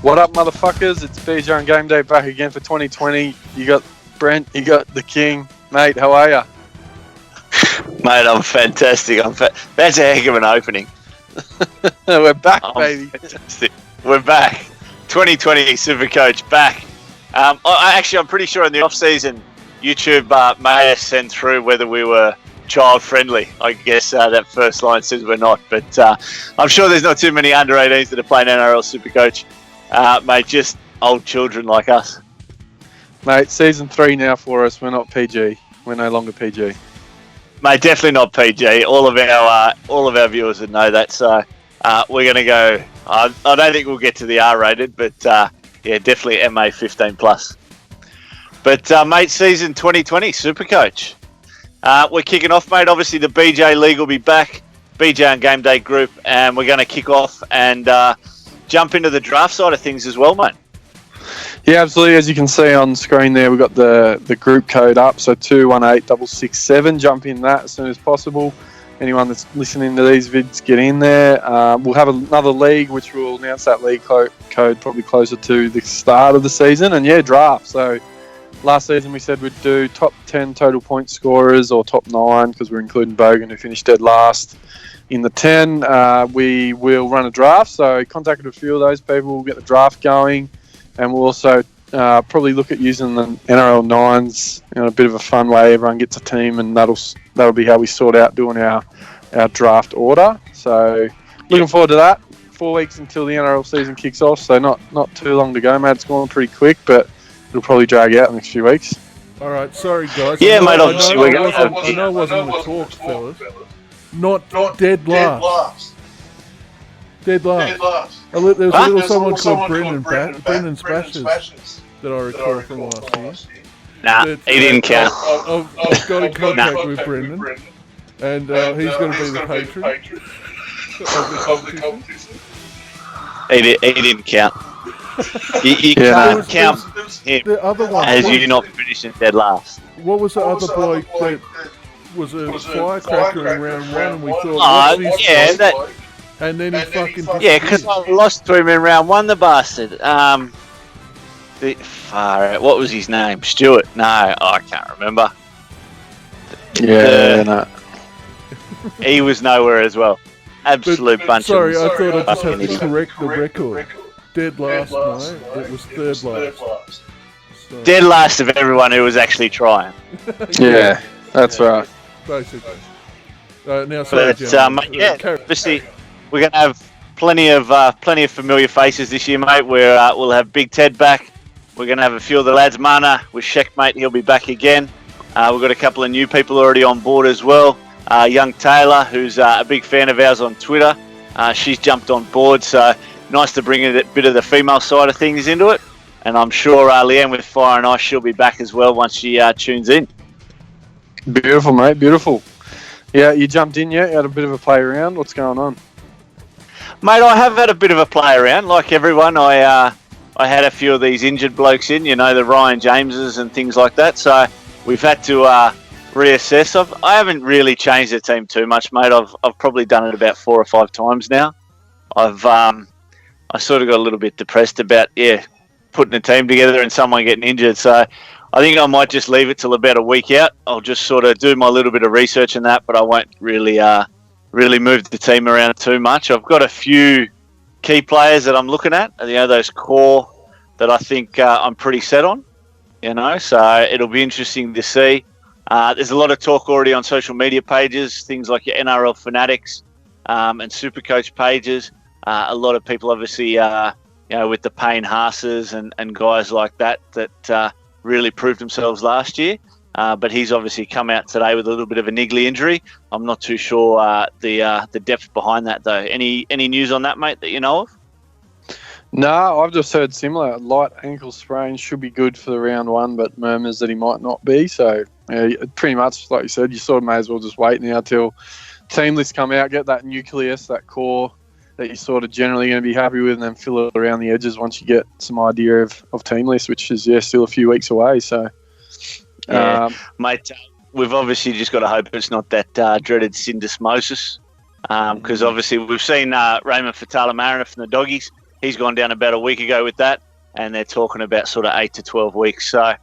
What up, motherfuckers? It's BJ and Game Day back again for 2020. You got Brent, you got the King. Mate, how are ya? Mate, I'm fantastic. That's a heck of an opening. We're back, baby. Fantastic. We're back. 2020 Supercoach back. I'm pretty sure in the off-season, YouTube made us send through whether we were child-friendly. I guess that first line says we're not. But I'm sure there's not too many under-18s that are playing NRL Supercoach. Mate, just old children like us. Mate, season 3 now for us. We're not PG. We're no longer PG. Mate, definitely not PG. All of our viewers would know that. So we're going to go. I don't think we'll get to the R-rated, but yeah, definitely MA 15 plus. But mate, season 2020 Supercoach. We're kicking off, mate. Obviously, the BJ League will be back. BJ and Game Day group, and we're going to kick off and jump into the draft side of things as well, mate. Yeah, absolutely. As you can see on screen there, we've got the group code up. So 218667. Jump in that as soon as possible. Anyone that's listening to these vids, get in there. We'll have another league, which we'll announce that league code probably closer to the start of the season. And yeah, draft. So last season we said we'd do top 10 total point scorers or top 9 because we're including Bogan, who finished dead last. In the 10, we will run a draft. So contacted a few of those people. We'll get the draft going. And we'll also probably look at using the NRL Nines in a bit of a fun way. Everyone gets a team, and that'll be how we sort out doing our draft order. So looking forward to that. 4 weeks until the NRL season kicks off, so not too long to go, mate. It's going pretty quick, but it'll probably drag out in the next few weeks. All right, sorry guys. Yeah, mate. I know it wasn't in the talks, fellas. Not dead last. Dead last. There was a little someone called Brendan Spashes that I recall from last year. Nah, he didn't count. I've got in contact with Brendan, and he's going to be the patron of the competition. He didn't count. You can't count him the other one, as you not finishing dead last. What was the other bloke that was a firecracker in round 1 and we thought, that... And then he fucking... Yeah, because I lost to him in round 1, the bastard. What was his name? Stuart? No, I can't remember. No. He was nowhere as well. Absolute bunch of... Sorry, I thought I just had to correct the record. Dead last, no. It was third last. So. Dead last of everyone who was actually trying. Yeah, that's right. Basically. Now, sorry, obviously... We're going to have plenty of familiar faces this year, mate. We'll have Big Ted back. We're going to have a few of the lads. Mana with Sheck, mate. He'll be back again. We've got a couple of new people already on board as well. Young Taylor, who's a big fan of ours on Twitter. She's jumped on board, so nice to bring a bit of the female side of things into it. And I'm sure Leanne with Fire and Ice, she'll be back as well once she tunes in. Beautiful, mate. Beautiful. Yeah, you jumped in yet? You had a bit of a play around. What's going on? Mate, I have had a bit of a play around. Like everyone, I had a few of these injured blokes in, the Ryan Jameses and things like that. So we've had to reassess. I haven't really changed the team too much, mate. I've probably done it about 4 or 5 times now. I sort of got a little bit depressed about putting a team together and someone getting injured. So I think I might just leave it till about a week out. I'll just sort of do my little bit of research in that, but I won't really move the team around too much. I've got a few key players that I'm looking at, those core that I think I'm pretty set on, so it'll be interesting to see. There's a lot of talk already on social media pages, things like your NRL Fanatics and Supercoach pages. A lot of people obviously, with the Payne Haas's and guys like that really proved themselves last year. But he's obviously come out today with a little bit of a niggly injury. I'm not too sure the depth behind that, though. Any news on that, mate, that you know of? No, I've just heard similar. Light ankle sprain should be good for the round 1, but murmurs that he might not be. So pretty much, like you said, you sort of may as well just wait now till team lists come out, get that nucleus, that core that you're sort of generally going to be happy with, and then fill it around the edges once you get some idea of team lists, which is still a few weeks away. So. Mate, we've obviously just got to hope it's not that dreaded syndesmosis, because obviously we've seen Raymond Fatala-Mariner from the Doggies. He's gone down about a week ago with that, and they're talking about sort of 8 to 12 weeks. So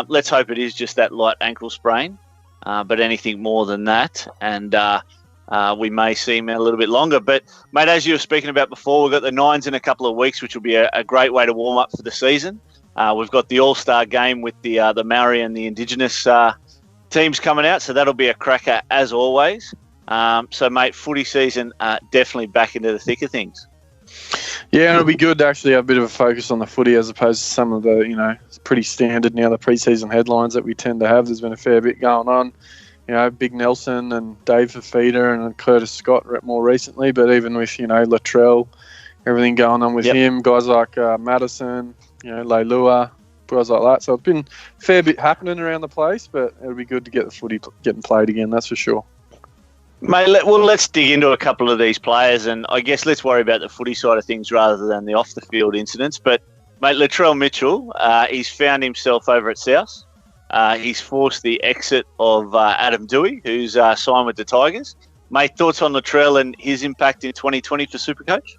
let's hope it is just that light ankle sprain, but anything more than that, and we may see him a little bit longer. But, mate, as you were speaking about before, we've got the Nines in a couple of weeks, which will be a great way to warm up for the season. We've got the All-Star game with the Maori and the Indigenous teams coming out, so that'll be a cracker as always. So, mate, footy season definitely back into the thick of things. Yeah, and it'll be good to actually have a bit of a focus on the footy as opposed to some of the, it's pretty standard now, the pre-season headlines that we tend to have. There's been a fair bit going on. Big Nelson and Dave Fafita and Curtis Scott more recently, but even with, Latrell, everything going on with him, guys like Madison, Leilua, guys like that. So it's been a fair bit happening around the place, but it'll be good to get the footy getting played again, that's for sure. Mate, let's dig into a couple of these players, and I guess let's worry about the footy side of things rather than the off-the-field incidents. But, mate, Latrell Mitchell, he's found himself over at South. He's forced the exit of Adam Dewey, who's signed with the Tigers. Mate, thoughts on Latrell and his impact in 2020 for Supercoach?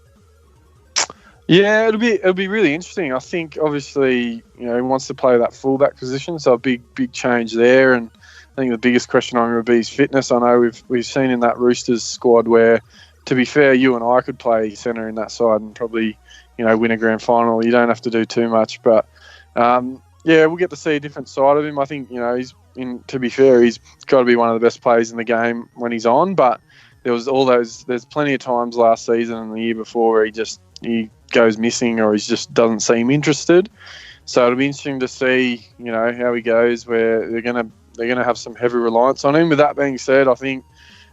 Yeah, it'll be really interesting. I think obviously, he wants to play that fullback position, so a big change there. And I think the biggest question on would be his fitness. I know we've seen in that Roosters squad where, to be fair, you and I could play centre in that side and probably, win a grand final. You don't have to do too much, but we'll get to see a different side of him. I think, to be fair, he's got to be one of the best players in the game when he's on, but there's plenty of times last season and the year before where he goes missing or he just doesn't seem interested. So it'll be interesting to see, how he goes, where they're going to have some heavy reliance on him. With that being said, I think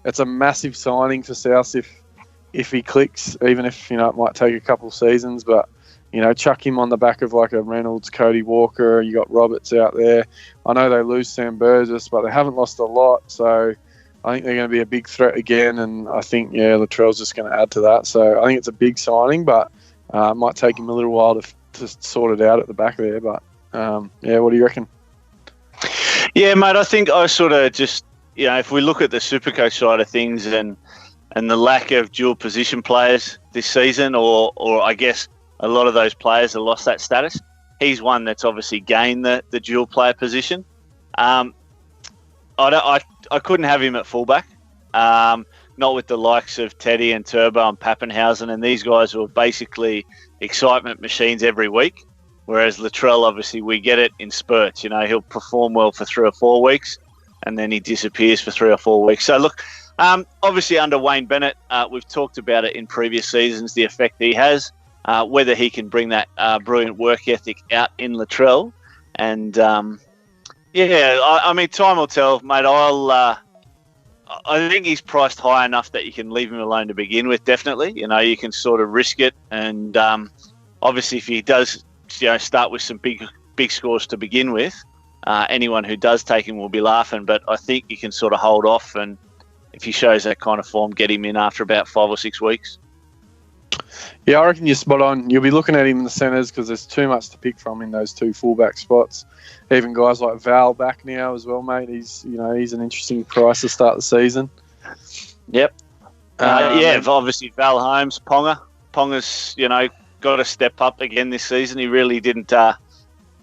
it's a massive signing for South if he clicks, even if, it might take a couple of seasons, but chuck him on the back of like a Reynolds, Cody Walker. You got Roberts out there. I know they lose Sam Burgess, but they haven't lost a lot. So I think they're going to be a big threat again. And I think, Latrell's just going to add to that. So I think it's a big signing, but it might take him a little while to sort it out at the back there. But, what do you reckon? Yeah, mate, I think I sort of just, if we look at the Supercoach side of things and the lack of dual position players this season, or I guess a lot of those players have lost that status. He's one that's obviously gained the dual player position. I couldn't have him at fullback, not with the likes of Teddy and Turbo and Pappenhausen, and these guys were basically excitement machines every week. Whereas Latrell, obviously, we get it in spurts. He'll perform well for 3 or 4 weeks, and then he disappears for 3 or 4 weeks. So look, obviously under Wayne Bennett, we've talked about it in previous seasons, the effect he has. Whether he can bring that brilliant work ethic out in Latrell. And, I mean, time will tell, mate. I think he's priced high enough that you can leave him alone to begin with, definitely. You can sort of risk it. And obviously, if he does, start with some big scores to begin with, anyone who does take him will be laughing. But I think you can sort of hold off. And if he shows that kind of form, get him in after about 5 or 6 weeks. Yeah, I reckon you're spot on. You'll be looking at him in the centres because there's too much to pick from in those 2 fullback spots. Even guys like Val back now as well, mate. He's an interesting price to start the season. Yep. Obviously Val Holmes, Ponga's, got to step up again this season. He really didn't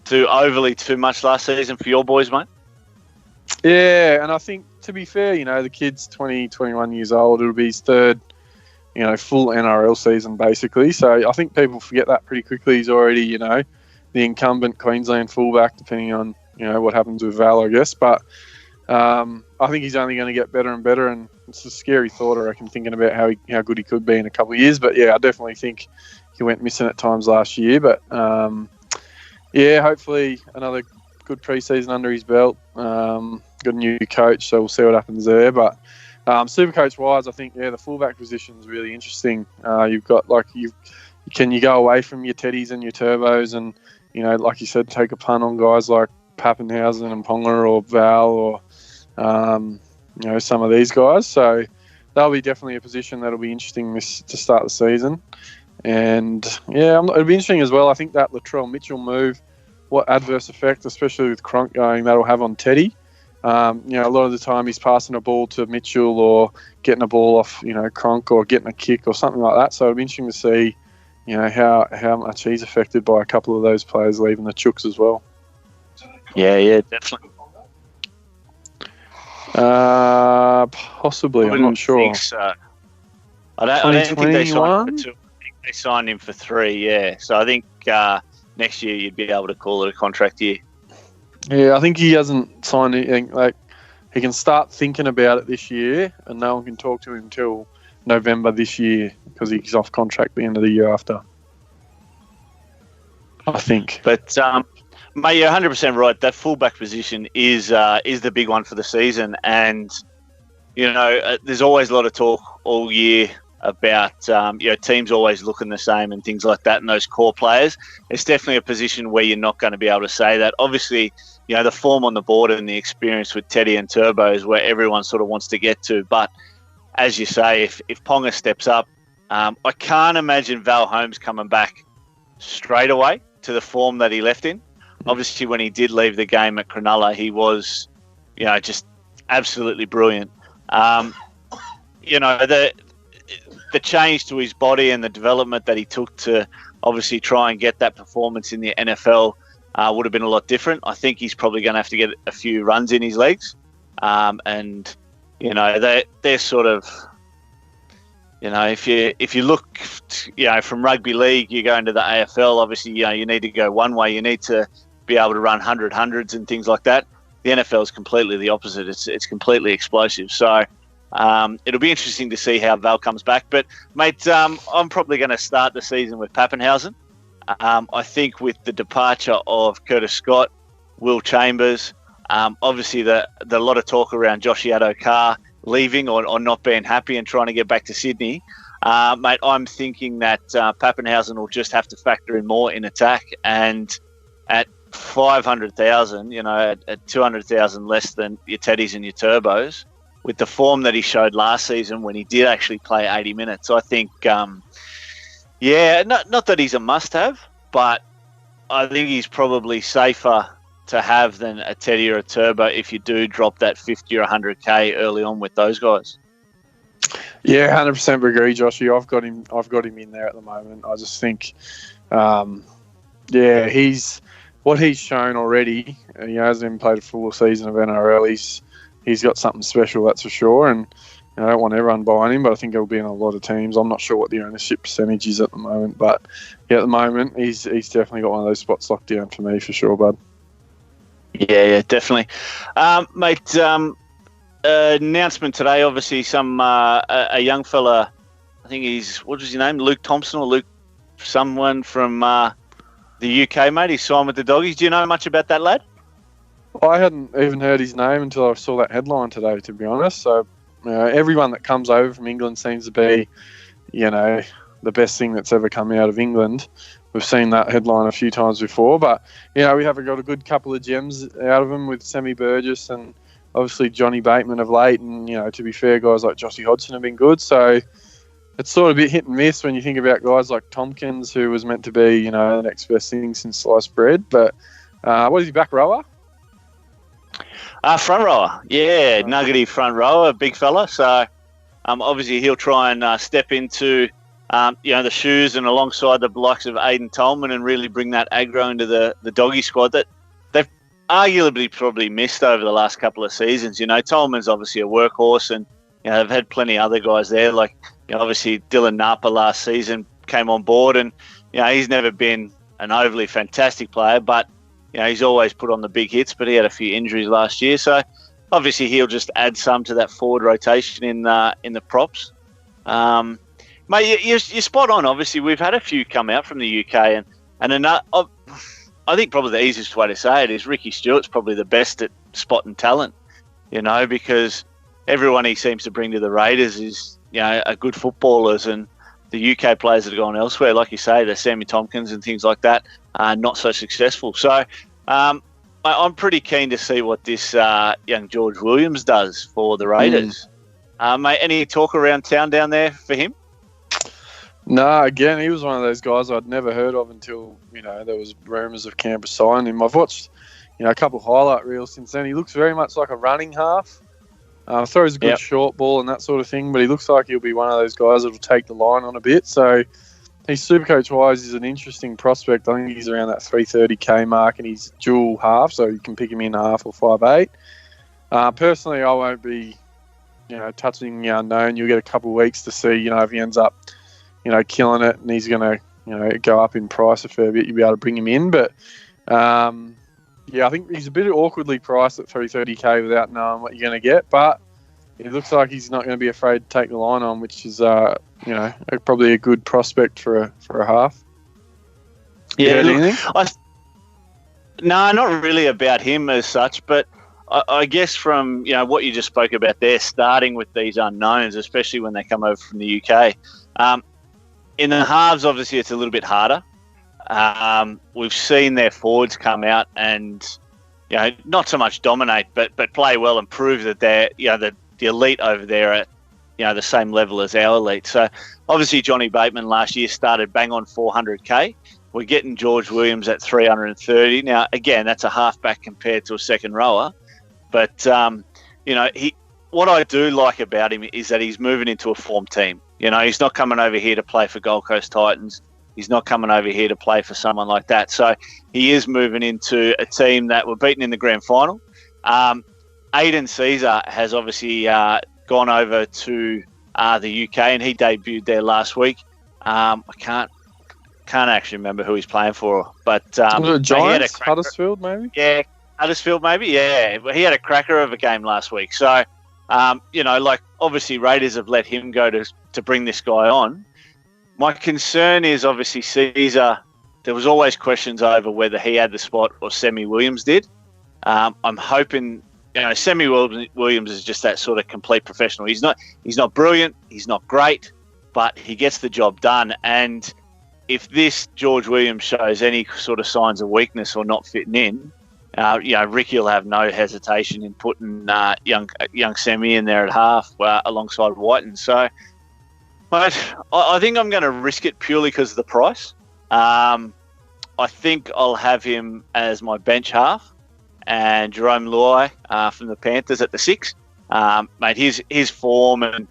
do overly too much last season for your boys, mate. Yeah, and I think, to be fair, the kid's 20, 21 years old. It'll be his third full NRL season, basically. So I think people forget that pretty quickly. He's already, the incumbent Queensland fullback, depending on, what happens with Val, I guess. But I think he's only going to get better and better, and it's a scary thought, I reckon, thinking about how good he could be in a couple of years. But, yeah, I definitely think he went missing at times last year. But, hopefully another good pre-season under his belt. Got a new coach, so we'll see what happens there. But Supercoach-wise, I think, the fullback position is really interesting. You've got, can you go away from your Teddies and your Turbos and, like you said, take a punt on guys like Pappenhausen and Ponga or Val or, some of these guys. So that'll be definitely a position that'll be interesting to start the season. And, it'll be interesting as well. I think that Latrell Mitchell move, what adverse effect, especially with Cronk going, that'll have on Teddy. A lot of the time he's passing a ball to Mitchell or getting a ball off, Cronk or getting a kick or something like that. So it'll be interesting to see, how much he's affected by a couple of those players leaving the Chooks as well. Yeah, definitely. Possibly, I'm not sure. Think so. I don't think they signed him for 2. I think they signed him for 3. Yeah, so I think next year you'd be able to call it a contract year. Yeah, I think he hasn't signed anything. Like, he can start thinking about it this year, and no one can talk to him until November this year because he's off contract the end of the year after. I think. But mate, you're 100% right. That fullback position is the big one for the season, and there's always a lot of talk all year about teams always looking the same and things like that, and those core players. It's definitely a position where you're not going to be able to say that. Obviously, the form on the board and the experience with Teddy and Turbo is where everyone sort of wants to get to. But as you say, if Ponga steps up, I can't imagine Val Holmes coming back straight away to the form that he left in. Obviously, when he did leave the game at Cronulla, he was, just absolutely brilliant. The change to his body and the development that he took to obviously try and get that performance in the NFL would have been a lot different. I think he's probably going to have to get a few runs in his legs. They're sort of, if you look, from rugby league, you go into the AFL, obviously, you need to go one way. You need to be able to run hundreds and things like that. The NFL is completely the opposite. It's completely explosive. So it'll be interesting to see how Val comes back. But, mate, I'm probably going to start the season with Pappenhausen. I think with the departure of Curtis Scott, Will Chambers, obviously the lot of talk around Joshie Addo-Carr leaving or not being happy and trying to get back to Sydney, mate, I'm thinking that Pappenhausen will just have to factor in more in attack, and at 500,000, at 200,000 less than your Teddies and your Turbos, with the form that he showed last season when he did actually play 80 minutes, I think, not that he's a must-have, but I think he's probably safer to have than a Teddy or a Turbo if you do drop that 50 or 100K early on with those guys. Yeah, 100% agree, Joshy. I've got him in there at the moment. I just think, what he's shown already. He hasn't even played a full season of NRL. He's got something special, that's for sure. And I don't want everyone buying him, but I think he'll be in a lot of teams. I'm not sure what the ownership percentage is at the moment, but at the moment he's definitely got one of those spots locked down for me for sure, bud. Yeah, definitely, mate. Announcement today. Obviously, a young fella. I think what was his name? Luke Thompson or Luke, someone from the UK, mate. He's signed with the Doggies. Do you know much about that lad? I hadn't even heard his name until I saw that headline today, to be honest. So everyone that comes over from England seems to be, the best thing that's ever come out of England. We've seen that headline a few times before, but we have got a good couple of gems out of him with Sammy Burgess and obviously Johnny Bateman of late. And to be fair, guys like Joshy Hodgson have been good. So it's sort of a bit hit and miss when you think about guys like Tompkins, who was meant to be the next best thing since sliced bread. But what is he, back rower? Front rower, yeah, nuggety front rower, big fella. So obviously he'll try and step into the shoes and alongside the likes of Aiden Tolman and really bring that aggro into the Doggy squad that they've arguably probably missed over the last couple of seasons. Tolman's obviously a workhorse, and they've had plenty of other guys there. Like obviously Dylan Napa last season came on board, and he's never been an overly fantastic player, but he's always put on the big hits. But he had a few injuries last year, so obviously he'll just add some to that forward rotation in the props. Mate, you're spot on. Obviously, we've had a few come out from the UK, and I think probably the easiest way to say it is Ricky Stewart's probably the best at spotting talent, because everyone he seems to bring to the Raiders is, are good footballers, and the UK players that have gone elsewhere, like you say, the Sammy Tompkins and things like that, are not so successful. So I'm pretty keen to see what this young George Williams does for the Raiders. Mate, any talk around town down there for him? No, again, he was one of those guys I'd never heard of until, there was rumours of Canberra signing him. I've watched, a couple of highlight reels since then. He looks very much like a running half. Throws a good short ball and that sort of thing, but he looks like he'll be one of those guys that will take the line on a bit. So He's Supercoach wise, he's an interesting prospect. I think he's around that 330k mark, and he's dual half, so you can pick him in half or 5'8". Personally, I won't be, touching the unknown. You'll get a couple of weeks to see, if he ends up, killing it, and he's going to, go up in price a fair bit. You'll be able to bring him in, but I think he's a bit awkwardly priced at 330k without knowing what you're going to get, but it looks like he's not going to be afraid to take the line on, which is, probably a good prospect for a half. Yeah, look, no, not really about him as such, but I guess from what you just spoke about there, starting with these unknowns, especially when they come over from the UK. In the halves, obviously, it's a little bit harder. We've seen their forwards come out and not so much dominate, but play well and prove that they're the elite over there at the same level as our elite. So obviously Johnny Bateman last year started bang on 400k. We're getting George Williams at 330. Now again, that's a halfback compared to a second rower, but what I do like about him is that he's moving into a form team. He's not coming over here to play for Gold Coast Titans. He's not coming over here to play for someone like that. So he is moving into a team that were beaten in the grand final. Aiden Caesar has obviously gone over to the UK, and he debuted there last week. I can't actually remember who he's playing for, but was it Giants, Huddersfield, maybe? Yeah, Huddersfield, maybe. Yeah, he had a cracker of a game last week. So, obviously Raiders have let him go to bring this guy on. My concern is obviously Caesar. There was always questions over whether he had the spot or Sammy Williams did. I'm hoping. Sammy Williams is just that sort of complete professional. He's not brilliant. He's not great, but he gets the job done. And if this George Williams shows any sort of signs of weakness or not fitting in, Ricky will have no hesitation in putting young Sammy in there at half alongside Whiten. So, mate, I think I'm going to risk it purely because of the price. I think I'll have him as my bench half. And Jerome Luai from the Panthers at the 6. Mate, his form, and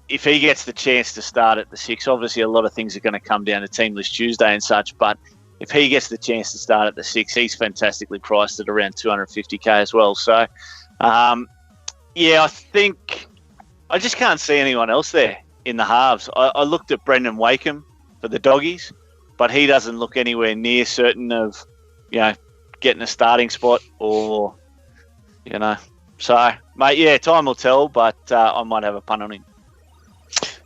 if he gets the chance to start at the 6, obviously a lot of things are going to come down to Team List Tuesday and such, but if he gets the chance to start at the 6, he's fantastically priced at around 250k as well. So, I think I just can't see anyone else there in the halves. I looked at Brendan Wakeham for the Doggies, but he doesn't look anywhere near certain of, getting a starting spot or, So, mate, time will tell, but I might have a punt on him.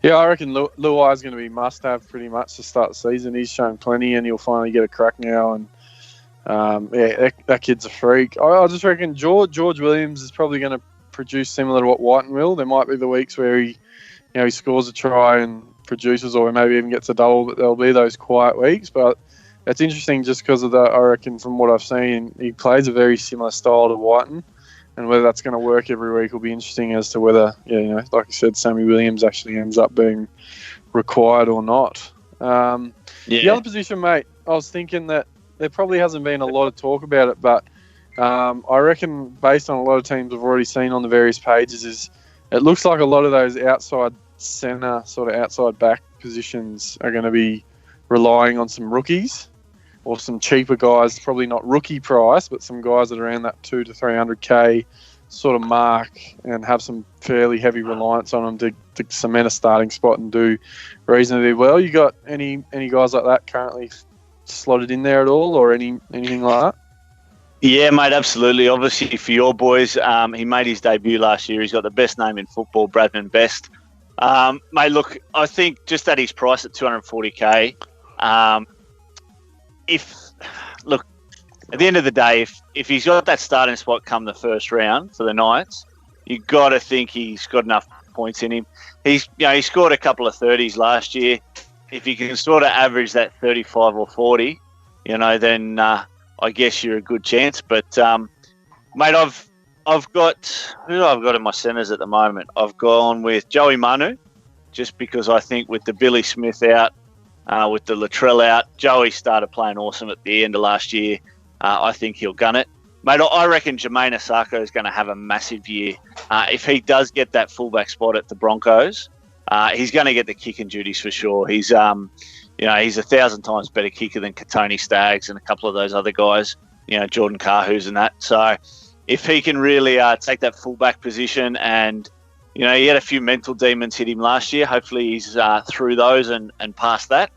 Yeah, I reckon Luai is going to be must-have pretty much to start the season. He's shown plenty, and he'll finally get a crack now. And, that kid's a freak. I just reckon George Williams is probably going to produce similar to what Whiten will. There might be the weeks where he scores a try and produces, or maybe even gets a double, but there'll be those quiet weeks. But it's interesting just because of that. I reckon from what I've seen, he plays a very similar style to Whiten, and whether that's going to work every week will be interesting as to whether, like you said, Sammy Williams actually ends up being required or not. The other position, mate, I was thinking that there probably hasn't been a lot of talk about it, but I reckon based on a lot of teams I've already seen on the various pages, is it looks like a lot of those outside centre, sort of outside back positions are going to be relying on some rookies or some cheaper guys, probably not rookie price, but some guys that are around that 200 to 300k sort of mark and have some fairly heavy reliance on them to cement a starting spot and do reasonably well. You got any guys like that currently slotted in there at all, or anything like that? Yeah, mate, absolutely. Obviously, for your boys, he made his debut last year. He's got the best name in football, Bradman Best. Mate, look, I think just at his price at 240k, at the end of the day, if he's got that starting spot come the first round for the Knights, you got to think he's got enough points in him. He scored a couple of 30s last year. If you can sort of average that 35 or 40, then I guess you're a good chance. But mate, I've got in my centres at the moment. I've gone with Joey Manu, just because I think with the Billy Smith out, with the Latrell out, Joey started playing awesome at the end of last year. I think he'll gun it. Mate, I reckon Jermaine Asako is going to have a massive year. If he does get that fullback spot at the Broncos, he's going to get the kicking duties for sure. He's, he's 1,000 times better kicker than Katoni Staggs and a couple of those other guys, Jordan Carhu's and that. So if he can really take that fullback position and, he had a few mental demons hit him last year. Hopefully he's through those and past that.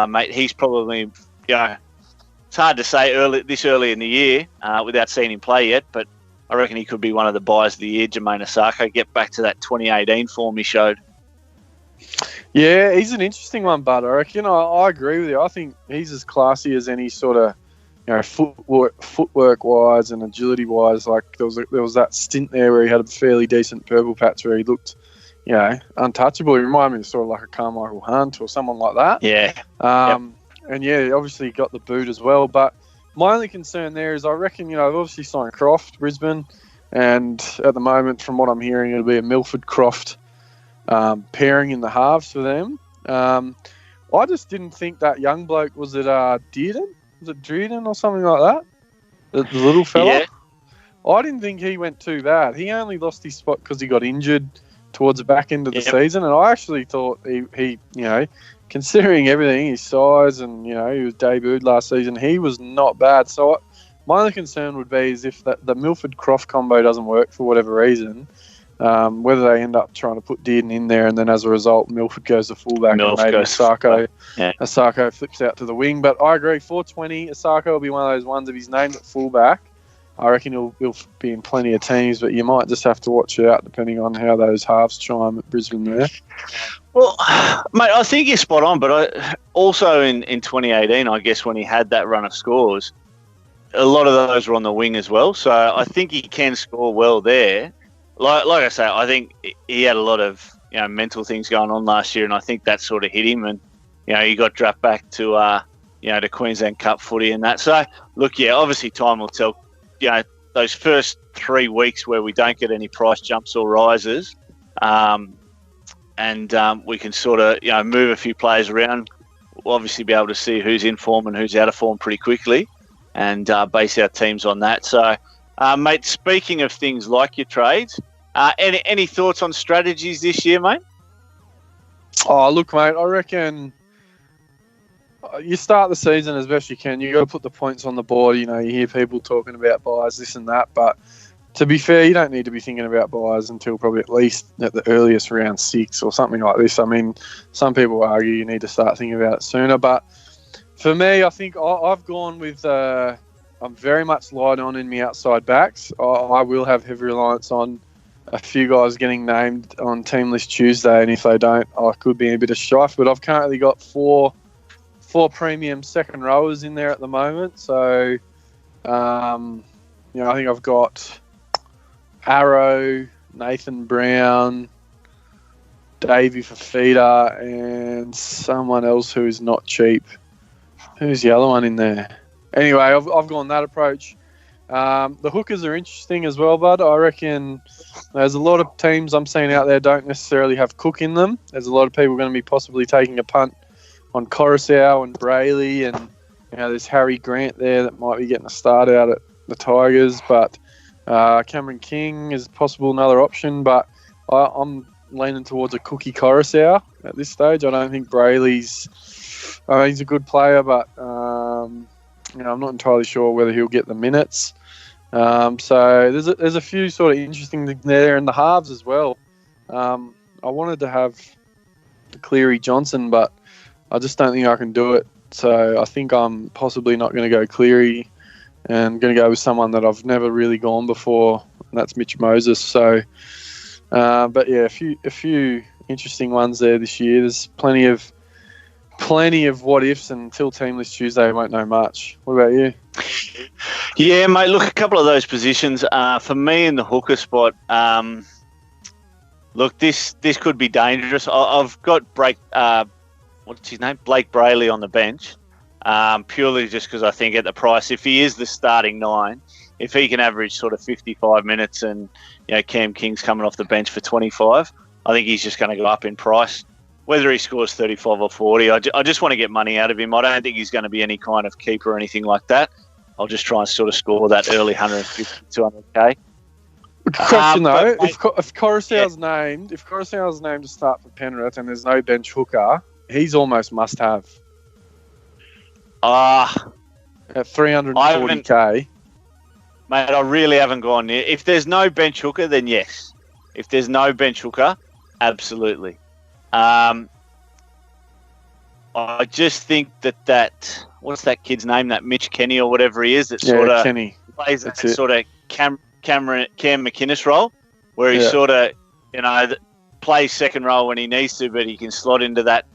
Mate, he's probably, it's hard to say early in the year without seeing him play yet, but I reckon he could be one of the buys of the year, Jermaine Asako, get back to that 2018 form he showed. Yeah, he's an interesting one, Bud. I reckon. I agree with you. I think he's as classy as any sort of, footwork wise and agility wise. Like there was that stint there where he had a fairly decent purple patch where he looked, untouchable. He reminded me of sort of like a Carmichael Hunt or someone like that. Yeah. And yeah, obviously he got the boot as well. But my only concern there is I reckon, they've obviously signed Croft, Brisbane, and at the moment, from what I'm hearing, it'll be a Milford-Croft pairing in the halves for them. I just didn't think that young bloke, was it Dearden? Was it Dearden or something like that? The little fella? Yeah. I didn't think he went too bad. He only lost his spot because he got injured towards the back end of the season, and I actually thought he considering everything, his size and, he was debuted last season, he was not bad. So my only concern would be is if the Milford-Croft combo doesn't work for whatever reason, whether they end up trying to put Dearden in there and then as a result Milford goes to fullback and maybe Asako flips out to the wing. But I agree, 420, Asako will be one of those ones. If he's named at fullback, I reckon he'll be in plenty of teams, but you might just have to watch it out depending on how those halves chime at Brisbane there. Well, mate, I think you're spot on, but also in 2018, I guess when he had that run of scores, a lot of those were on the wing as well. So I think he can score well there. Like I say, I think he had a lot of mental things going on last year, and I think that sort of hit him. And he got dropped back to to Queensland Cup footy and that. So look, obviously time will tell. Those first 3 weeks where we don't get any price jumps or rises, and we can sort of move a few players around. We'll obviously be able to see who's in form and who's out of form pretty quickly, and base our teams on that. So, mate, speaking of things like your trades, any thoughts on strategies this year, mate? Oh, look, mate, I reckon you start the season as best you can. You got to put the points on the board. You hear people talking about buys, this and that, but to be fair, you don't need to be thinking about buys until probably at least at the earliest round 6 or something like this. I mean, some people argue you need to start thinking about it sooner, but for me, I think I've gone with I'm very much light on in my outside backs. I will have heavy reliance on a few guys getting named on Team List Tuesday, and if they don't, I could be in a bit of strife. But I've currently got four premium second rowers in there at the moment. So, I think I've got Arrow, Nathan Brown, Davey Fafita, and someone else who's not cheap. Who's the other one in there? Anyway, I've gone that approach. The hookers are interesting as well, bud. I reckon there's a lot of teams I'm seeing out there don't necessarily have Cook in them. There's a lot of people going to be possibly taking a punt on Coruscant and Brayley, and there's Harry Grant there that might be getting a start out at the Tigers, but Cameron King is possible another option, but I'm leaning towards a Cookie Coruscant at this stage. I don't think Brayley's he's a good player, but I'm not entirely sure whether he'll get the minutes. So there's a few sort of interesting things there in the halves as well. I wanted to have Cleary Johnson, but I just don't think I can do it. So I think I'm possibly not going to go Cleary and going to go with someone that I've never really gone before, and that's Mitch Moses. So, but yeah, a few interesting ones there this year. There's plenty of what ifs, and until Team List Tuesday, I won't know much. What about you? Yeah, mate. Look, a couple of those positions for me in the hooker spot. Look, this could be dangerous. I've got what's his name? Blake Brayley on the bench, purely just because I think at the price, if he is the starting 9, if he can average sort of 55 minutes and Cam King's coming off the bench for 25, I think he's just going to go up in price. Whether he scores 35 or 40, I just want to get money out of him. I don't think he's going to be any kind of keeper or anything like that. I'll just try and sort of score that early 150, 200k. Question though, if Coruscant's named to start for Penrith and there's no bench hooker, he's almost must have. At 340k. Mate, I really haven't gone near. If there's no bench hooker, then yes. If there's no bench hooker, absolutely. I just think that what's that kid's name? That Mitch Kenny or whatever he is. That sort of Kenny. Plays that sort of Cam McInnes role, where he sort of plays second row when he needs to, but he can slot into that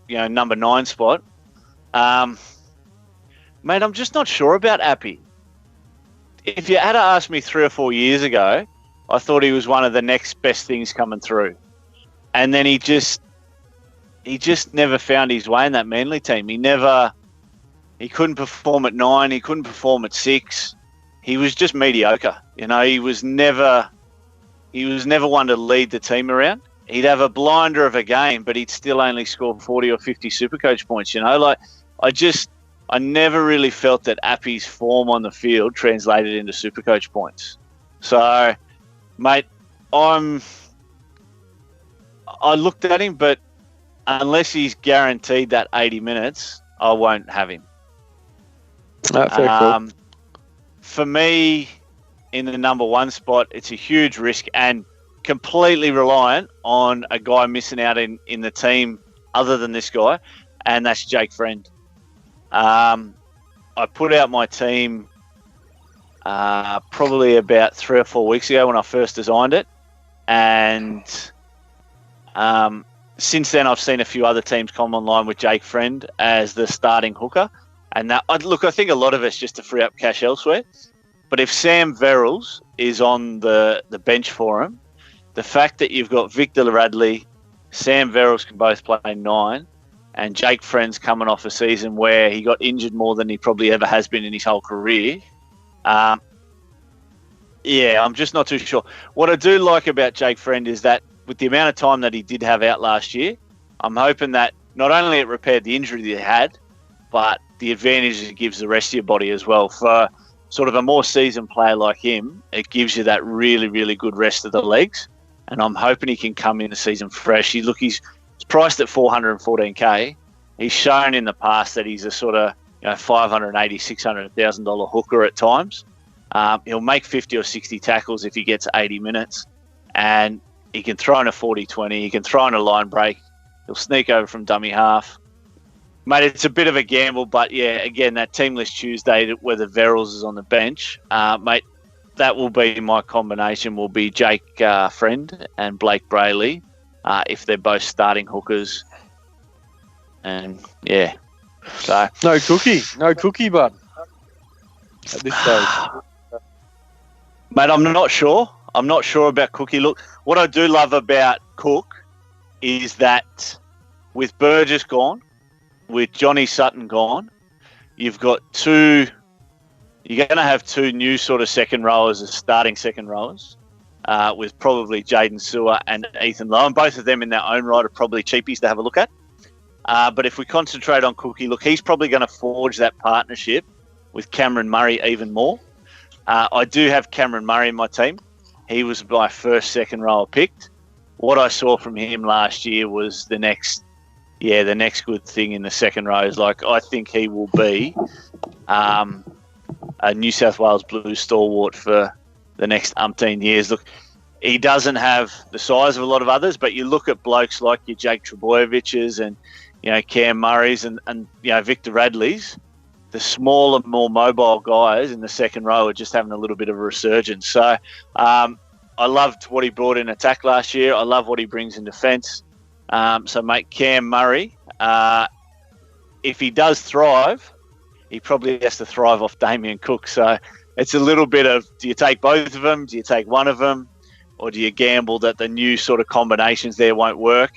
number 9 spot. Mate, I'm just not sure about Appy. If you had asked me 3 or 4 years ago, I thought he was one of the next best things coming through. And then he just never found his way in that Manly team. He couldn't perform at 9, he couldn't perform at 6. He was just mediocre. He was never one to lead the team around. He'd have a blinder of a game, but he'd still only score 40 or 50 Supercoach points, I never really felt that Appy's form on the field translated into Supercoach points. So, mate, I looked at him, but unless he's guaranteed that 80 minutes, I won't have him. Cool. For me, in the number 1 spot, it's a huge risk and completely reliant on a guy missing out in the team other than this guy, and that's Jake Friend. I put out my team probably about 3 or 4 weeks ago when I first designed it, and since then I've seen a few other teams come online with Jake Friend as the starting hooker, and I think a lot of it's just to free up cash elsewhere. But if Sam Verrills is on the bench for him, the fact that you've got Victor Radley, Sam Verrills can both play 9, and Jake Friend's coming off a season where he got injured more than he probably ever has been in his whole career. I'm just not too sure. What I do like about Jake Friend is that with the amount of time that he did have out last year, I'm hoping that not only it repaired the injury that he had, but the advantage it gives the rest of your body as well. For sort of a more seasoned player like him, it gives you that really, really good rest of the legs. And I'm hoping he can come in the season fresh. He's priced at $414k. He's shown in the past that he's a sort of $580,000, $600,000 hooker at times. He'll make 50 or 60 tackles if he gets 80 minutes, and he can throw in a 40-20. He can throw in a line break. He'll sneak over from dummy half. Mate, it's a bit of a gamble, but again, that Team List Tuesday where the Verrills is on the bench, mate, that will be my combination. Will be Jake Friend and Blake Brayley. If they're both starting hookers. And so no cookie, bud. At this stage, mate, I'm not sure about Cookie. Look, what I do love about Cook is that with Burgess gone, with Johnny Sutton gone, you're going to have 2 new sort of second rowers as starting second rowers. With probably Jaden Sewer and Ethan Lowe. And both of them in their own right are probably cheapies to have a look at. But if we concentrate on Cookie, look, he's probably going to forge that partnership with Cameron Murray even more. I do have Cameron Murray in my team. He was my first second rower picked. What I saw from him last year was the next good thing in the second row. Is I think he will be a New South Wales Blues stalwart for the next umpteen years. Look, he doesn't have the size of a lot of others, but you look at blokes like your Jake Trebojeviches and Cam Murray's and Victor Radley's, the smaller, more mobile guys in the second row are just having a little bit of a resurgence. So I loved what he brought in attack last year. I love what he brings in defence. So, mate, Cam Murray, if he does thrive, he probably has to thrive off Damien Cook. So it's a little bit of, do you take both of them? Do you take one of them? Or do you gamble that the new sort of combinations there won't work?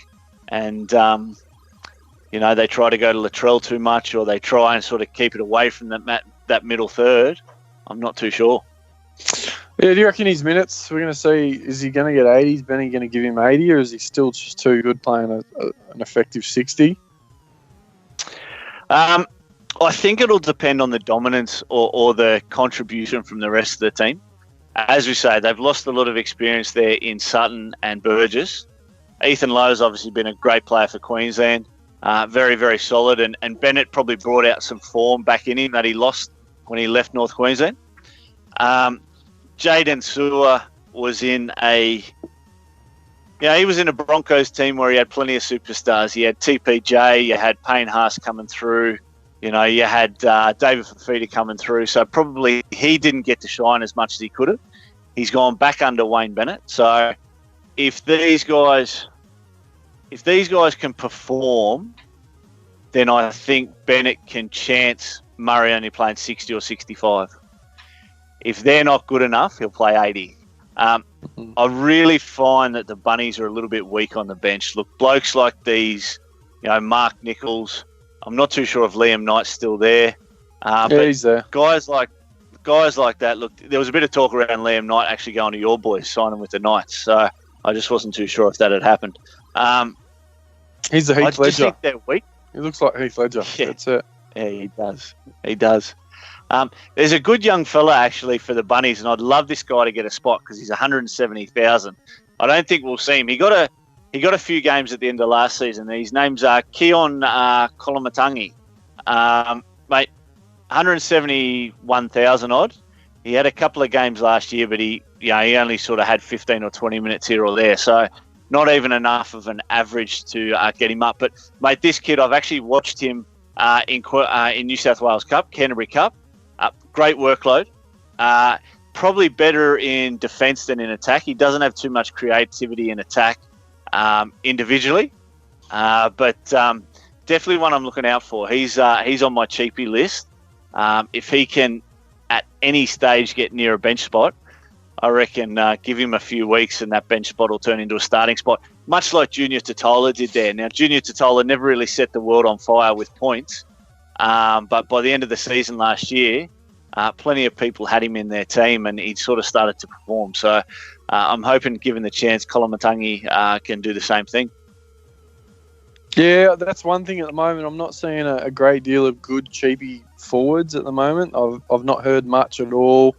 And, they try to go to Latrell too much, or they try and sort of keep it away from that middle third. I'm not too sure. Yeah, do you reckon his minutes, we're going to see, is he going to get 80? Is Benny going to give him 80, or is he still just too good playing an effective 60? I think it'll depend on the dominance or the contribution from the rest of the team. As we say, they've lost a lot of experience there in Sutton and Burgess. Ethan Lowe's obviously been a great player for Queensland. Very, very solid. And Bennett probably brought out some form back in him that he lost when he left North Queensland. Jaden Sewer was in he was in a Broncos team where he had plenty of superstars. He had TPJ, you had Payne Haas coming through, you had David Fafita coming through. So probably he didn't get to shine as much as he could have. He's gone back under Wayne Bennett. So if these guys can perform, then I think Bennett can chance Murray only playing 60 or 65. If they're not good enough, he'll play 80. I really find that the Bunnies are a little bit weak on the bench. Look, blokes like these, Mark Nichols. I'm not too sure if Liam Knight's still there. Yeah, but he's there. Guys like that. Look, there was a bit of talk around Liam Knight actually going to your boys, signing with the Knights. So I just wasn't too sure if that had happened. He's the Heath I Ledger. just think they're weak. He looks like Heath Ledger. Yeah. That's it. Yeah, he does. He does. There's a good young fella actually for the Bunnies, and I'd love this guy to get a spot because he's 170,000. I don't think we'll see him. He got a few games at the end of last season. His name's Keon Kolomatangi. Mate, 171,000 odd. He had a couple of games last year, but he only sort of had 15 or 20 minutes here or there. So not even enough of an average to get him up. But mate, this kid, I've actually watched him in New South Wales Cup, Canterbury Cup. Great workload. Probably better in defence than in attack. He doesn't have too much creativity in attack individually, but definitely one I'm looking out for. He's on my cheapie list. If he can at any stage get near a bench spot, I reckon give him a few weeks and that bench spot will turn into a starting spot, much like Junior Totola did there. Now, Junior Totola never really set the world on fire with points, but by the end of the season last year, plenty of people had him in their team and he sort of started to perform. So I'm hoping, given the chance, Kolomatangi can do the same thing. Yeah, that's one thing at the moment. I'm not seeing a great deal of good cheapie forwards at the moment. I've not heard much at all.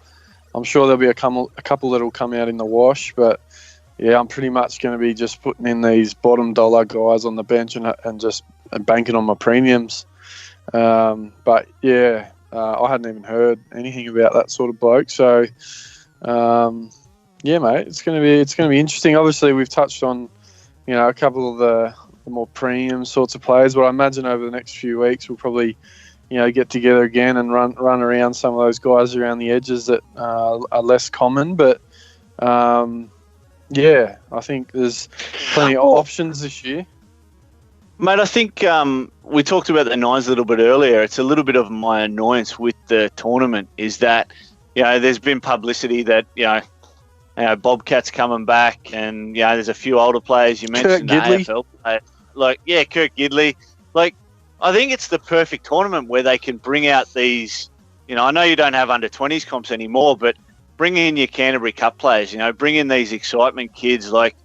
I'm sure there'll be a couple that'll come out in the wash, but yeah, I'm pretty much going to be just putting in these bottom dollar guys on the bench and just banking on my premiums. But yeah, I hadn't even heard anything about that sort of bloke. So yeah, mate, it's going to be interesting. Obviously, we've touched on a couple of the more premium sorts of players, but I imagine over the next few weeks we'll probably get together again and run around some of those guys around the edges that are less common. But yeah, I think there's plenty of options this year. Mate, I think we talked about the Nines a little bit earlier. It's a little bit of my annoyance with the tournament is that, there's been publicity that, Bobcat's coming back and, there's a few older players. You mentioned the AFL player. Kirk Gidley. I think it's the perfect tournament where they can bring out these, I know you don't have under-20s comps anymore, but bring in your Canterbury Cup players, bring in these excitement kids like,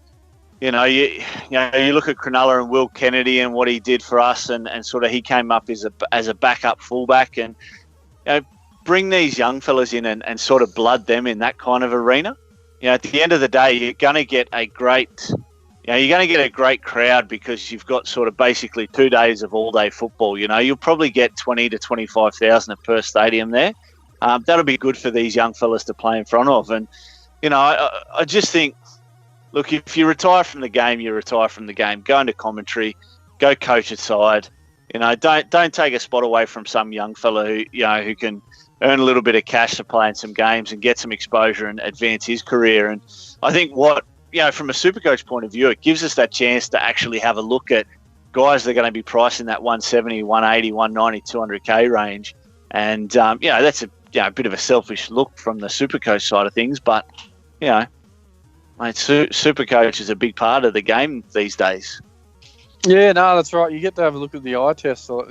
you look at Cronulla and Will Kennedy and what he did for us and sort of he came up as a backup fullback and bring these young fellas in and sort of blood them in that kind of arena. At the end of the day, you're going to get a great crowd because you've got sort of basically 2 days of all-day football. You'll probably get 20 to 25,000 at per stadium there. That'll be good for these young fellas to play in front of. And, I just think, look, if you retire from the game, you retire from the game. Go into commentary, go coach a side. Don't take a spot away from some young fella who can earn a little bit of cash to play in some games and get some exposure and advance his career. And I think from a Supercoach point of view, it gives us that chance to actually have a look at guys that are going to be priced in that 170, 180, 190, 200K range. And, that's a bit of a selfish look from the Supercoach side of things. But, mate, Supercoach is a big part of the game these days. Yeah, no, that's right. You get to have a look at the eye test. Do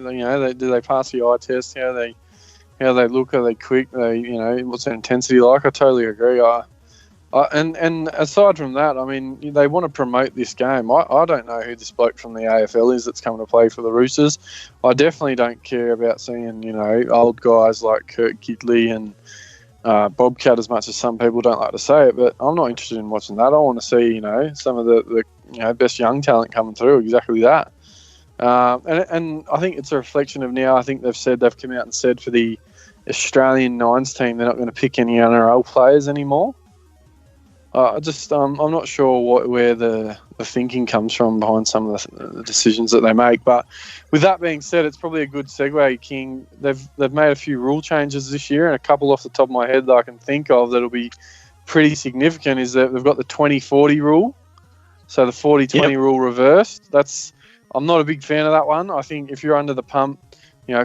they pass the eye test? How they look? Are they quick? What's their intensity like? I totally agree. And aside from that, I mean, they want to promote this game. I don't know who this bloke from the AFL is that's coming to play for the Roosters. I definitely don't care about seeing, old guys like Kurt Gidley and Bobcat as much as some people don't like to say it, but I'm not interested in watching that. I want to see, some of the best young talent coming through, exactly that. And I think it's a reflection of now. I think they've come out and said for the Australian Nines team they're not going to pick any NRL players anymore. I'm not sure where the thinking comes from behind some of the decisions that they make. But with that being said, it's probably a good segue, King. They've made a few rule changes this year, and a couple off the top of my head that I can think of that'll be pretty significant is that they've got the 20-40 rule. So the 40-20 rule reversed. I'm not a big fan of that one. I think if you're under the pump,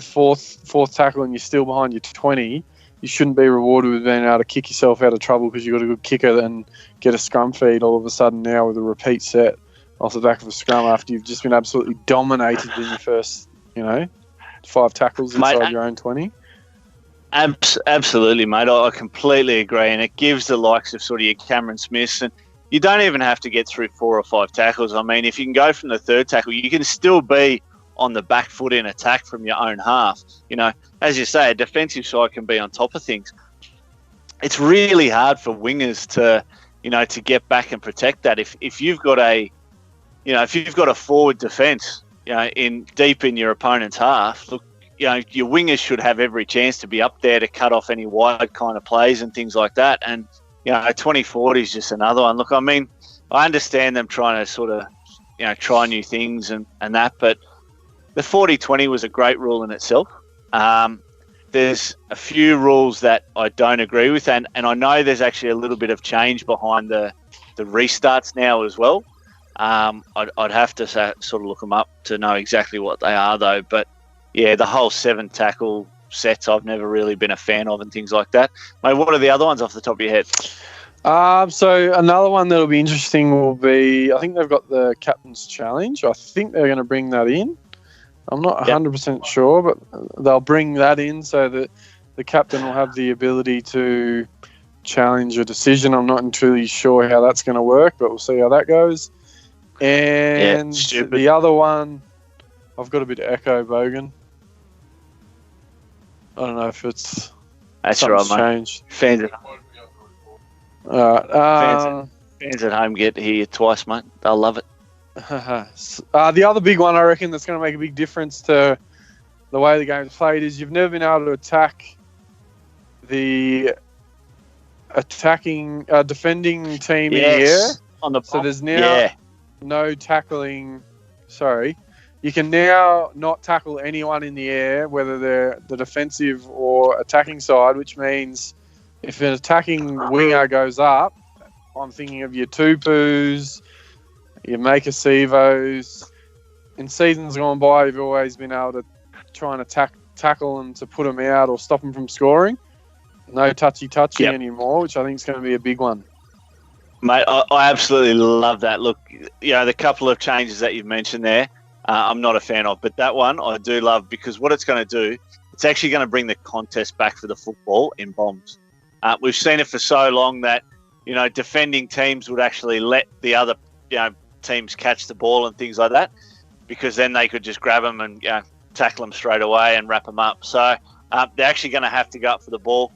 fourth tackle and you're still behind your 20, you shouldn't be rewarded with being able to kick yourself out of trouble because you've got a good kicker and get a scrum feed all of a sudden now with a repeat set off the back of a scrum after you've just been absolutely dominated in your first, 5 tackles inside your own 20. Absolutely, mate. I completely agree. And it gives the likes of sort of your Cameron Smiths, and you don't even have to get through 4 or 5 tackles. I mean, if you can go from the 3rd tackle, you can still be on the back foot in attack from your own half. As you say, a defensive side can be on top of things. It's really hard for wingers to get back and protect that. If you've got a forward defence, deep in your opponent's half, look, your wingers should have every chance to be up there to cut off any wide kind of plays and things like that. And 20-40 is just another one. Look, I mean, I understand them trying to sort of, try new things and that, but the 40-20 was a great rule in itself. There's a few rules that I don't agree with, and I know there's actually a little bit of change behind the restarts now as well. I'd have to sort of look them up to know exactly what they are, though. But, yeah, the whole 7 tackle sets I've never really been a fan of and things like that. Mate, what are the other ones off the top of your head? So another one that'll be interesting will be, I think they've got the Captain's Challenge. I think they're going to bring that in. I'm not 100% sure, but they'll bring that in so that the captain will have the ability to challenge a decision. I'm not entirely sure how that's going to work, but we'll see how that goes. And the other one, I've got a bit of echo, Bogan. I don't know if it's something's changed. Fans at home get to hear you twice, mate. They'll love it. The other big one I reckon that's going to make a big difference to the way the game's played is you've never been able to attack the defending team in the air. On the so there's now no tackling. Sorry. You can now not tackle anyone in the air, whether they're the defensive or attacking side, which means if an attacking winger goes up, I'm thinking of your Tupus, your Maker Sivos. In seasons gone by, you've always been able to try and tackle them to put them out or stop them from scoring. No touchy anymore, which I think is going to be a big one. Mate, I absolutely love that. Look, the couple of changes that you've mentioned there, I'm not a fan of. But that one I do love because what it's going to do, it's actually going to bring the contest back for the football in bombs. We've seen it for so long that, defending teams would actually let the other, teams catch the ball and things like that because then they could just grab them and tackle them straight away and wrap them up. So they're actually going to have to go up for the ball.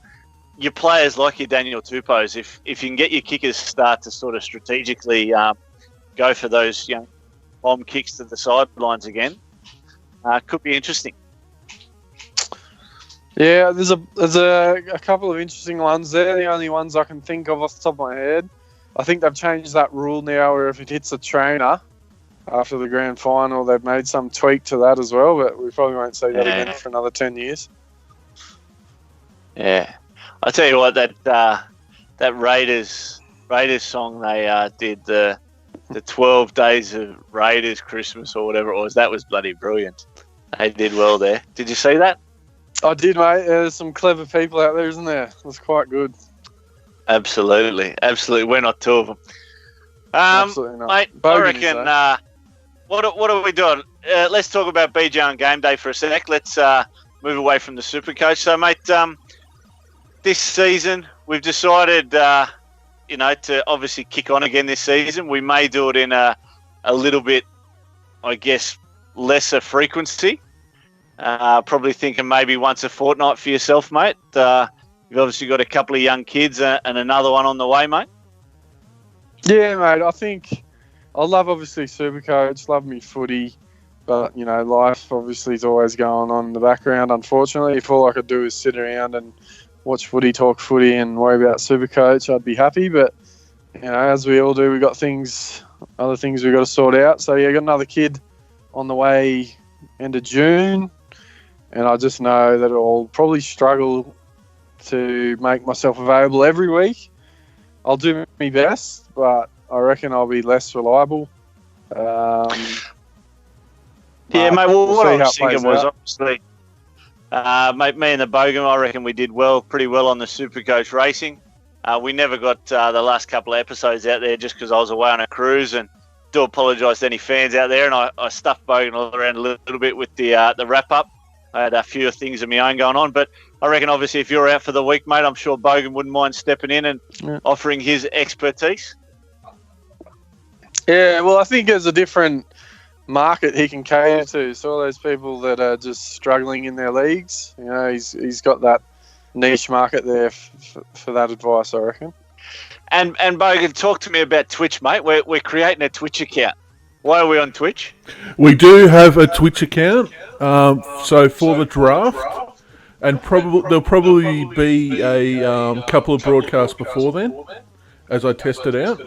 Your players like your Daniel Tupos, if you can get your kickers start to sort of strategically go for those bomb kicks to the sidelines again, could be interesting. Yeah, there's a couple of interesting ones there. The only ones I can think of off the top of my head. I think they've changed that rule now where if it hits a trainer after the grand final, they've made some tweak to that as well, but we probably won't see that again for another 10 years. Yeah. I tell you what, that Raiders song they did, the 12 Days of Raiders Christmas or whatever it was, that was bloody brilliant. They did well there. Did you see that? I did, mate. There's some clever people out there, isn't there? It was quite good. Absolutely. We're not two of them. Absolutely not. Mate, I reckon, what are we doing? Let's talk about BJ on game day for a sec. Let's move away from the Supercoach. So, mate, this season we've decided, to obviously kick on again this season. We may do it in a little bit, I guess, lesser frequency. Probably thinking maybe once a fortnight for yourself, mate. You've obviously got a couple of young kids and another one on the way, mate. Yeah, mate. I think I love, obviously, Supercoach. Love me footy. But, life obviously is always going on in the background, unfortunately. If all I could do is sit around and watch footy, talk footy, and worry about Supercoach, I'd be happy. But, as we all do, we've got other things we've got to sort out. So, got another kid on the way end of June. And I just know that I'll probably struggle to make myself available every week. I'll do my best, but I reckon I'll be less reliable. Yeah, mate, what I was thinking was out. obviously, mate, me and the Bogan, I reckon we did pretty well on the Supercoach racing. We never got the last couple of episodes out there just because I was away on a cruise, and do apologise to any fans out there. And I stuffed Bogan all around a little bit with the wrap-up. I had a few things of my own going on, but I reckon obviously if you're out for the week, mate, I'm sure Bogan wouldn't mind stepping in and offering his expertise. Yeah, well, I think there's a different market he can cater to. So all those people that are just struggling in their leagues, he's got that niche market there for that advice, I reckon. And Bogan, talk to me about Twitch, mate. We're creating a Twitch account. Why are we on Twitch? We do have a Twitch account. So for the draft, and there'll probably be a couple of broadcasts before then, as I test it out.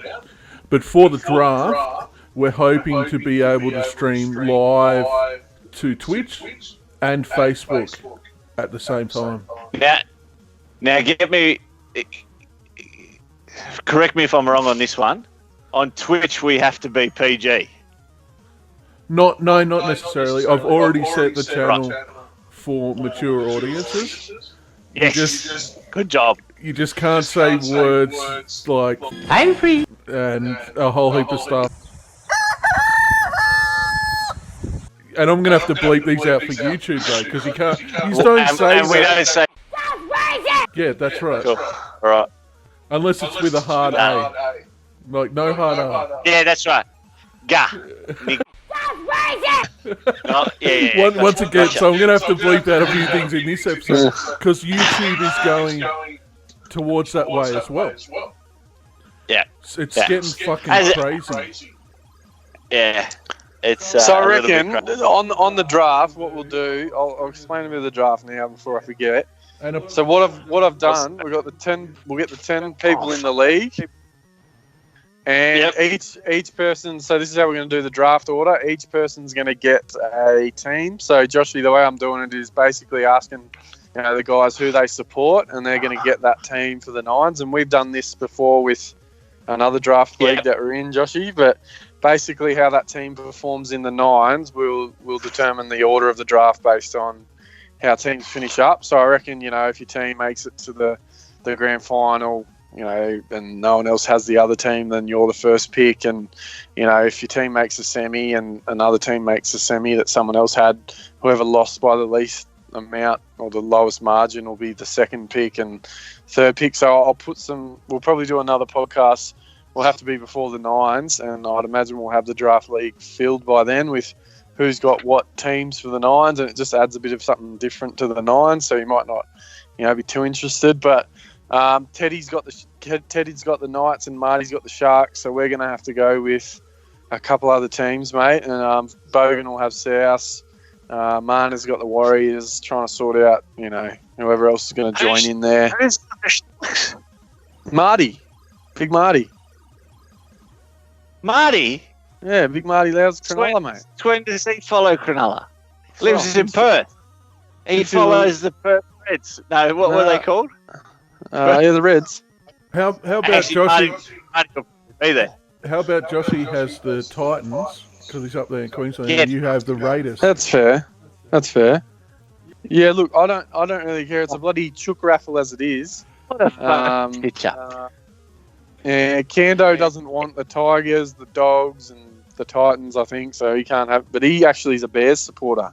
But for the draft, we're hoping to be able to stream live to Twitch and Facebook at the same time. Now correct me if I'm wrong on this one. On Twitch, we have to be PG. Not necessarily. I've already set the channel for mature audiences. Yes, good job. You just can't say words like I'm free and a whole heap of stuff. And I'm gonna have to bleep these out for YouTube though, because you can't. You don't say. And we don't say. Yeah, that's right. Cool. All right. Unless it's with a hard A, like no hard R. Yeah, that's right. Gah. Once again, so I'm gonna have to bleep out a few things in this episode because YouTube is going towards that way as well. Yeah, it's getting fucking crazy. Yeah, it's. So I reckon on the draft, what we'll do, I'll explain a bit of the draft now before I forget. So what I've done, we've got we'll get the 10 people in the league, and each person. So this is how we're going to do the draft order. Each person's going to get a team. So Joshy, the way I'm doing it is basically asking, the guys who they support, and they're going to get that team for the Nines. And we've done this before with another draft league that we're in, Joshy. But basically, how that team performs in the Nines will determine the order of the draft based on how teams finish up. So I reckon, if your team makes it to the grand final, and no one else has the other team, then you're the first pick. And, if your team makes a semi and another team makes a semi that someone else had, whoever lost by the least amount or the lowest margin will be the second pick and third pick. So I'll put we'll probably do another podcast. We'll have to be before the Nines, and I'd imagine we'll have the draft league filled by then with who's got what teams for the Nines, and it just adds a bit of something different to the Nines, so you might not, be too interested. But Teddy's got the Knights and Marty's got the Sharks, so we're going to have to go with a couple other teams, mate. And Bogan will have South. Marna's got the Warriors, trying to sort out, whoever else is going to join in there. Marty. Big Marty. Marty? Yeah, Big Marty Loud's Cronulla, mate. When does he follow Cronulla? Lives in Perth. He follows the Perth Reds. No, what were they called? The Reds. How about Joshy? How about Joshy has the Titans because he's up there in Queensland, and you have the Raiders. That's fair. Yeah, look, I don't really care. It's a bloody chook raffle as it is. What a fucking picture. Yeah, Kando doesn't want the Tigers, the Dogs, and the Titans, I think, so he can't have. But he actually is a Bears supporter,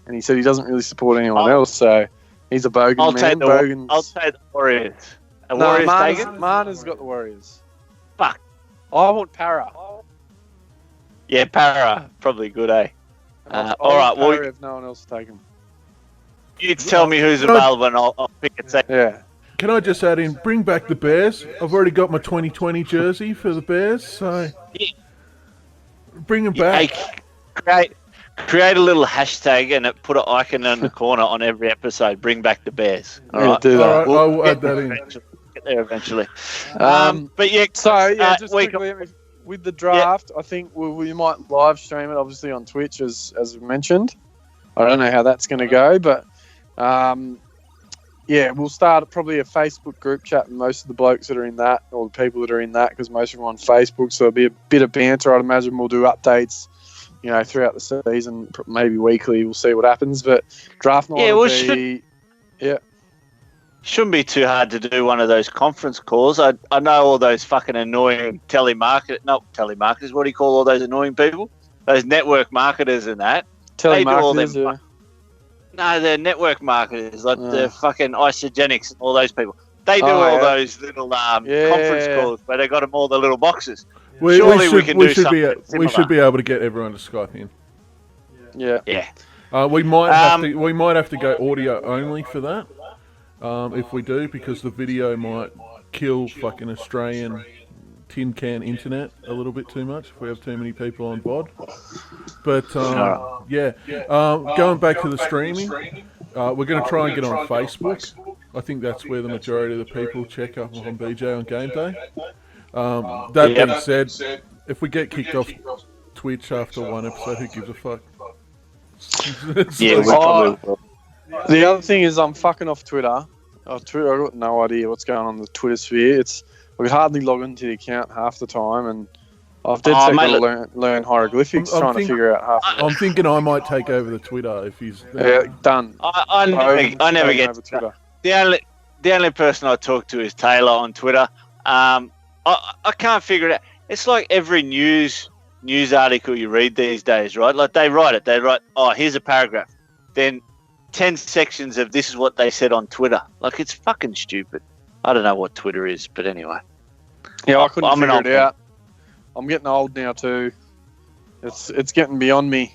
and he said he doesn't really support anyone else, so he's a Bogan man. I'll take the Warriors. Warriors Marna's got the Warriors. Fuck. I want Para. Yeah, Para. Probably good, eh? All right, well, if no one else will take him. You tell me who's available, and I'll pick a second. Yeah. Can I just add in, bring back the Bears? I've already got my 2020 jersey for the Bears, so bring them back. create a little hashtag and put an icon in the corner on every episode. Bring back the Bears. All right, do that. All right, I'll add that in. Get there eventually. But yeah, so just we quickly with the draft, I think we might live stream it obviously on Twitch as we mentioned. I don't know how that's going to go, but we'll start probably a Facebook group chat with most of the blokes that are in that, or the people that are in that, because most of them are on Facebook. So it'll be a bit of banter. I'd imagine we'll do updates, throughout the season, maybe weekly. We'll see what happens. But draft night shouldn't be too hard to do one of those conference calls. I know all those fucking annoying telemarketers. What do you call all those annoying people? Those network marketers and that. Telemarketers, No, they're network marketers, like the fucking Isogenics and all those people. They do those little conference calls where they got them all the little boxes. We should be able to get everyone to Skype in. Yeah. We might have to go audio only for that. If we do, because the video might kill fucking Australian tin can internet a little bit too much if we have too many people on VOD. But going back to the streaming, we're going to try and get on Facebook. I think that's where the majority of the people check up on BJ on GameDay. That being said, if we get kicked off Twitch after one episode, who gives a fuck? We probably will. The other thing is I'm fucking off Twitter. I've got no idea what's going on in the Twitter sphere. We hardly log into the account half the time, and I've got to learn hieroglyphics trying to figure out half. I'm thinking I might take over the Twitter if he's done. I never get Twitter. The only person I talk to is Taylor on Twitter. I can't figure it out. It's like every news article you read these days, right? Like they write, oh, here's a paragraph, then 10 sections of this is what they said on Twitter. Like, it's fucking stupid. I don't know what Twitter is, but anyway. Yeah, I couldn't figure it out. I'm getting old now too. It's getting beyond me.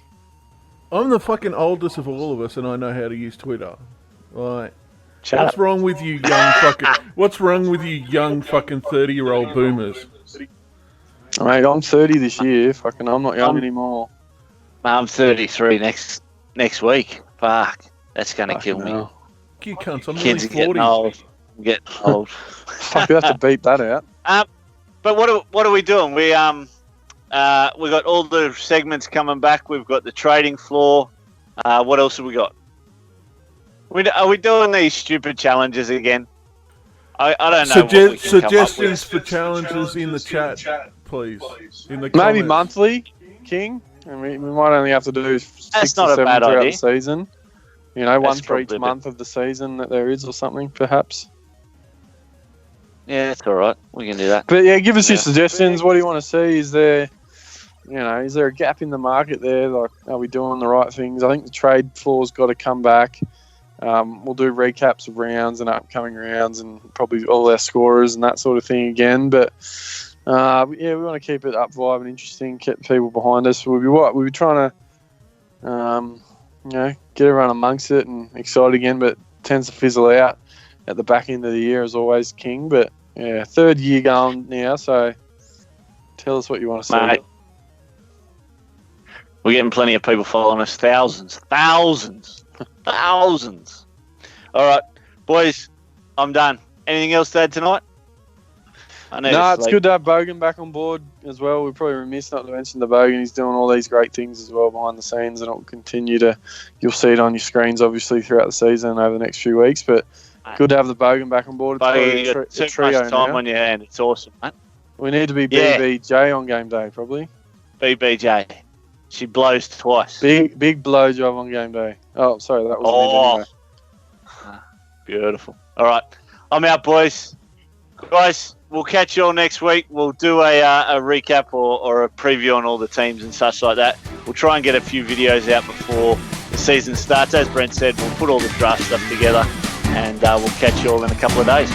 I'm the fucking oldest of all of us, and I know how to use Twitter. Like, what's wrong with you young 30-year-old boomers? Mate, I'm 30 this year. Fucking, I'm not young anymore. I'm 33 next week. Fuck, that's gonna kill me. You cunts, I'm Kids nearly 40. I'm getting old. Fuck, you have to beep that out. But what are we doing? We got all the segments coming back. We've got the trading floor. What else have we got? Are we doing these stupid challenges again? I don't know. Suggestions for challenges in the chat, please. In the maybe monthly, King. And we might only have to do 6 or 7 throughout the season. One for each month of the season that there is, or something, perhaps. Yeah, that's all right. We can do that. But yeah, give us your suggestions. What do you want to see? Is there a gap in the market there? Like, are we doing the right things? I think the trade floor's got to come back. We'll do recaps of rounds and upcoming rounds, and probably all our scorers and that sort of thing again. But we want to keep it up, vibe, and interesting. Keep people behind us. We'll be trying to, get everyone amongst it and excited again. But it tends to fizzle out at the back end of the year, as always, King. But yeah, 3rd year going now. So tell us what you want to see. Mate, we're getting plenty of people following us. Thousands. All right, boys, I'm done. Anything else to add tonight? No, it's good to have Bogan back on board as well. We're probably remiss not to mention the Bogan. He's doing all these great things as well behind the scenes, and it'll continue to. You'll see it on your screens, obviously, throughout the season over the next few weeks. But good to have the Bogan back on board. It's you got too much time on your hand. It's awesome, mate. We need to be BBJ on game day, probably. BBJ. She blows twice. Big blow job on game day. Oh, sorry, that was anyway. Beautiful. All right, I'm out, boys. Guys, we'll catch you all next week. We'll do a recap or a preview on all the teams and such like that. We'll try and get a few videos out before the season starts. As Brent said, we'll put all the draft stuff together, and we'll catch you all in a couple of days.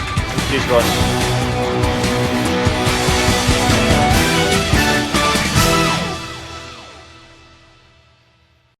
Cheers, guys.